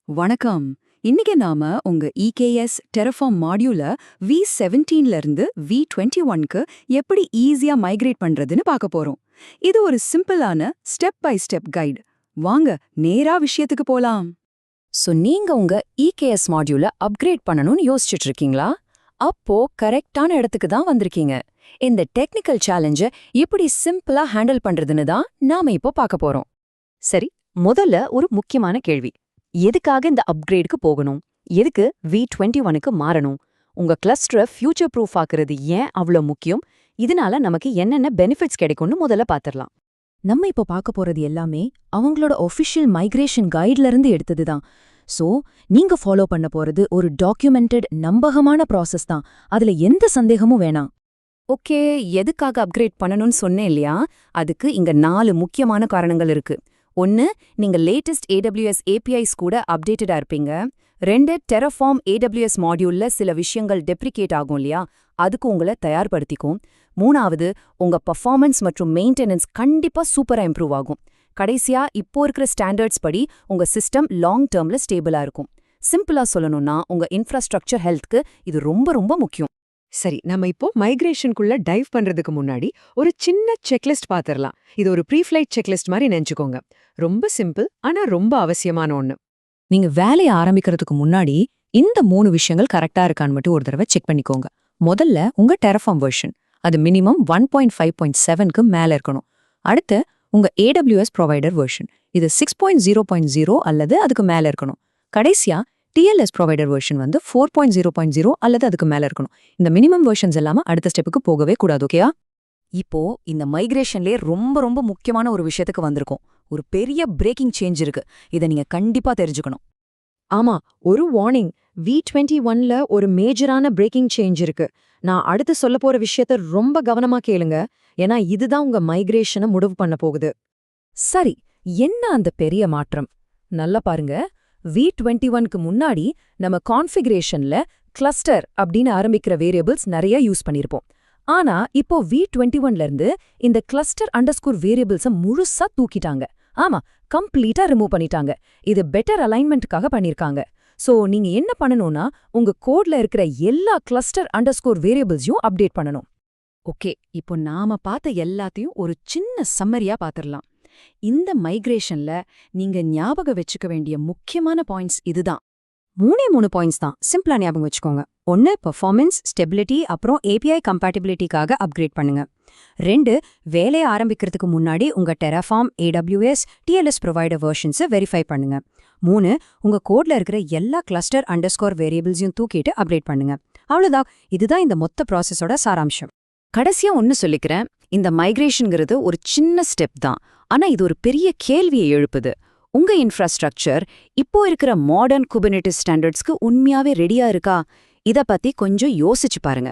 வணக்கம். இன்னைக்கு நாம உங்க EKS டெரஃபார்ம் மாடியூல v17ல இருந்து v21க்கு எப்படி ஈஸியா மைக்ரேட் பண்றதுன்னு பார்க்க போறோம். இது ஒரு சிம்பிளான ஸ்டெப் பை ஸ்டெப் கைடு. வாங்க நேரா விஷயத்துக்கு போலாம். நீங்க உங்க EKS மாடியூல அப்கிரேட் பண்ணணும்னு யோசிச்சுட்டு இருக்கீங்களா? அப்போ கரெக்டான இடத்துக்கு தான் வந்திருக்கீங்க. இந்த டெக்னிக்கல் சேலஞ்ச எப்படி சிம்பிளா ஹேண்டில் பண்றதுன்னு தான் நாம இப்போ பார்க்க போறோம். சரி, முதல்ல ஒரு முக்கியமான கேள்வி. எதுக்காக இந்த அப்கிரேடுக்கு போகணும்? எதுக்கு v21க்கு மாறணும்? உங்க கிளஸ்டரை ஃபியூச்சர் ப்ரூஃப் ஆக்குறது ஏன் அவ்வளோ முக்கியம்? இதனால நமக்கு என்னென்ன பெனிஃபிட்ஸ் கிடைக்கும்னு முதல்ல பார்த்துடலாம். நம்ம இப்போ பார்க்க போறது எல்லாமே அவங்களோட ஒஃபிஷியல் மைக்ரேஷன் கைட்ல இருந்து எடுத்தது தான். சோ நீங்க ஃபாலோ பண்ண போறது ஒரு டாக்குமெண்டட் நம்பகமான ப்ராசஸ் தான். அதுல எந்த சந்தேகமும் வேணாம். ஓகே, எதுக்காக அப்கிரேட் பண்ணணும்னு சொன்னேன் இல்லையா? அதுக்கு இங்க 4 முக்கியமான காரணங்கள் இருக்கு. 1, நீங்க லேட்டஸ்ட் AWS APIs கூட அப்டேட்டடா இருப்பீங்க. 2, டெரஃபார்ம் AWS மாடியூல்ல சில விஷயங்கள் டெப்ரிகேட் ஆகும் இல்லையா? அதுக்கு உங்களை தயார்படுத்திக்கும். 3வது, உங்க பர்ஃபார்மன்ஸ் மற்றும் மெயின்டெனன்ஸ் கண்டிப்பா சூப்பரா இம்ப்ரூவ் ஆகும். கடைசியா, இப்போ இருக்கிற ஸ்டாண்டர்ட்ஸ் படி உங்க சிஸ்டம் லாங் டேர்ம்ல ஸ்டேபிளா இருக்கும். சிம்பிளா சொல்லணும்னா, உங்க இன்ஃப்ராஸ்ட்ரக்சர் ஹெல்த்க்கு இது ரொம்ப ரொம்ப முக்கியம். சரி, நம்ம இப்போ மைக்ரேஷனுக்குள்ள டைவ் பண்றதுக்கு முன்னாடி ஒரு சின்ன செக்லிஸ்ட் பாத்திரலாம். இது ஒரு ப்ரீஃப்ளைட் செக்லிஸ்ட் மாதிரி நினைச்சுக்கோங்க. ரொம்ப சிம்பிள், ஆனா ரொம்ப அவசியமான ஒண்ணு. நீங்க வேலையை ஆரம்பிக்கிறதுக்கு முன்னாடி இந்த 3 விஷயங்கள் கரெக்டா இருக்கான்னு மட்டும் ஒரு தடவை செக் பண்ணிக்கோங்க. முதல்ல உங்க டெரஃபார்ம் வெர்ஷன், அது மினிமம் 1.5.7க்கு மேல இருக்கணும். அடுத்து உங்க AWS ப்ரொவைடர் வெர்ஷன், இது 6.0.0 அல்லது அதுக்கு மேல இருக்கணும். கடைசியா TLS ப்ரொவைடர் வெர்ஷன் 4.0.0 அல்லது அதுக்கு மேல இருக்கணும். இந்த மினிமம் வெர்ஷன்ஸ் இல்லாம அடுத்த ஸ்டெப்புக்கு போகவே கூடாது. ஓகேயா? இப்போ இந்த மைக்ரேஷன்லயே ரொம்ப ரொம்ப முக்கியமான ஒரு விஷயத்துக்கு வந்திருக்கும். ஒரு பெரிய பிரேக்கிங் சேஞ்ச் இருக்கு. இதை நீங்க கண்டிப்பா தெரிஞ்சுக்கணும். ஆமா, ஒரு வார்னிங். v21ல ஒரு மேஜரான பிரேக்கிங் சேஞ்ச் இருக்கு. நான் அடுத்து சொல்ல போற விஷயத்த ரொம்ப கவனமா கேளுங்க. ஏன்னா இதுதான் உங்க மைக்ரேஷனை முடிவு பண்ண போகுது. சரி, என்ன அந்த பெரிய மாற்றம்? நல்லா பாருங்க. v21க்கு முன்னாடி நம்ம கான்ஃபிகரேஷன்ல கிளஸ்டர் அப்படின்னு ஆரம்பிக்கிற வேரியபிள்ஸ் நிறைய யூஸ் பண்ணிருப்போம். ஆனா இப்போ v21ல இருந்து இந்த கிளஸ்டர் அண்டர்ஸ்கோர் வேரியபிள்ஸ முழுசா தூக்கிட்டாங்க. ஆமா, கம்ப்ளீட்டா ரிமூவ் பண்ணிட்டாங்க. இது பெட்டர் அலைன்மெண்ட்காக பண்ணிருக்காங்க. சோ நீங்க என்ன பண்ணணும்னா, உங்க கோட்ல இருக்கிற எல்லா கிளஸ்டர் அண்டர்ஸ்கோர் வேரியபிள்ஸையும் அப்டேட் பண்ணணும். ஓகே, இப்போ நாம பார்த்த எல்லாத்தையும் ஒரு சின்ன சம்மரியா பாத்திரலாம். இந்த மைக்ரேஷன்ல நீங்க ஞாபகம் வச்சுக்க வேண்டிய முக்கியமான பாயிண்ட்ஸ் இதுதான். 3 பாயிண்ட்ஸ் தான். சிம்பிளா ஞாபகம் வச்சுக்கோங்க. 1, பெர்ஃபார்மன்ஸ், ஸ்டெபிலிட்டி, அப்புறம் API கம்பேட்டிபிலிட்டிக்காக அப்கிரேட் பண்ணுங்க. 2, வேலையை ஆரம்பிக்கிறதுக்கு முன்னாடி உங்க டெரஃபார்ம், AWS, TLS ப்ரொவைடர் வெர்ஷன்ஸை வெரிஃபை பண்ணுங்க. 3, உங்க கோட்ல இருக்கிற எல்லா கிளஸ்டர் அண்டர்ஸ்கோர் வேரியபிள்ஸையும் தூக்கிட்டு அப்டேட் பண்ணுங்க. அவ்வளவுதான். இதுதான் இந்த மொத்த ப்ராசஸோட சாராம்சம். கடைசியா ஒன்னு சொல்லிக்கிறேன். இந்த மைக்ரேஷன்ங்கிறது ஒரு சின்ன ஸ்டெப் தான். ஆனா இது ஒரு பெரிய கேள்வியை எழுப்புது. உங்க இன்ஃப்ராஸ்ட்ரக்சர் இப்போ இருக்கிற மாடர்ன் குபர்னெட்டிஸ் ஸ்டாண்டர்ட்ஸ்க்கு உண்மையாவே ரெடியா இருக்கா? இத பத்தி கொஞ்சம் யோசிச்சு பாருங்க.